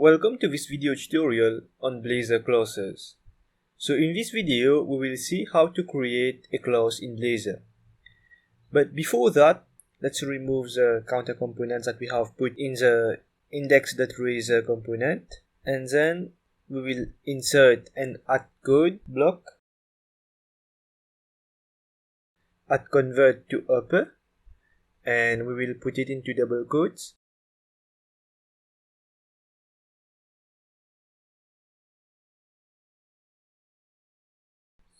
Welcome to this video tutorial on Blazor clauses. So in this video we will see how to create a clause in Blazor. But before that, let's remove the counter components that we have put in the index.razor component, and then we will insert an @code block, @convert to upper, and we will put it into double quotes.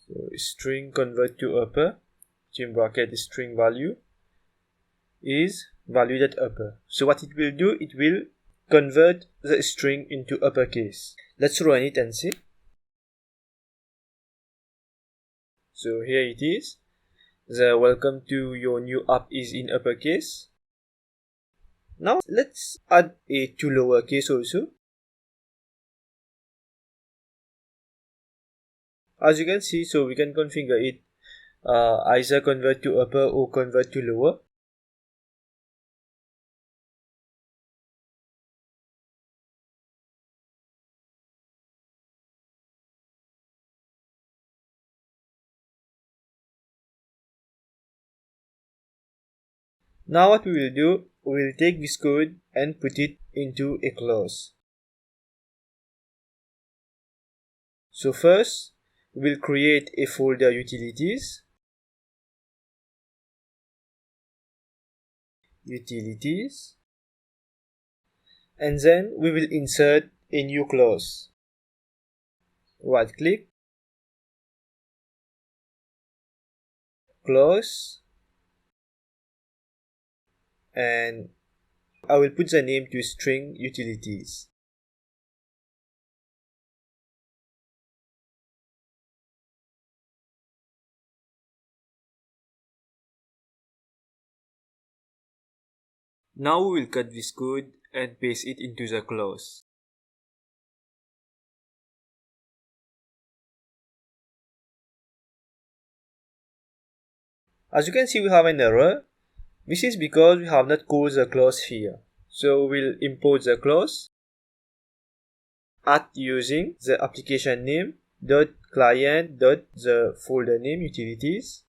So string convert to upper, in bracket string value is valued at upper. So what it will do, it will convert the string into uppercase. Let's run it and see. So here it is. The welcome to your new app is in uppercase. Now let's add a to lowercase also. As you can see, so we can configure it either convert to upper or convert to lower. Now what we will do, we will take this code and put it into a clause. So first, we will create a folder utilities. And then we will insert a new clause. Right click, clause, and I will put the name to string utilities. Now we will cut this code and paste it into the clause. As you can see, we have an error. This is because we have not called the clause here. So we'll import the clause using the application name .client the folder name utilities.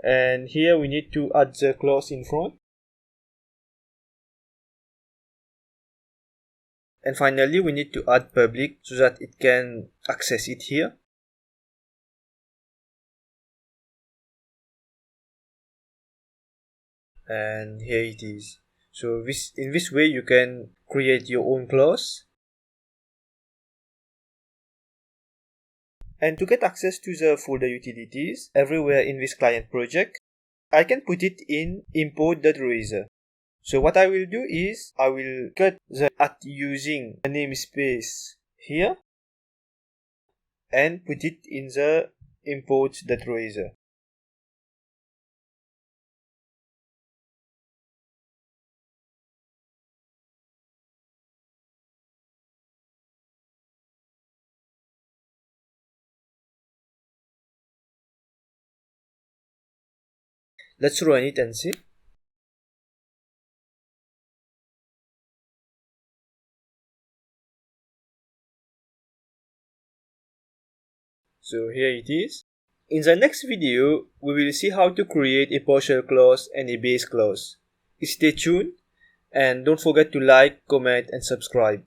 And here we need to add the clause in front. And finally, we need to add public so that it can access it here. And here it is. So in this way you can create your own clause. And to get access to the folder utilities everywhere in this client project, I can put it in import.razor. So what I will do is I will cut the using the namespace here and put it in the import.razor. Let's run it and see. So here it is. In the next video, we will see how to create a partial clause and a base clause. Stay tuned and don't forget to like, comment and subscribe.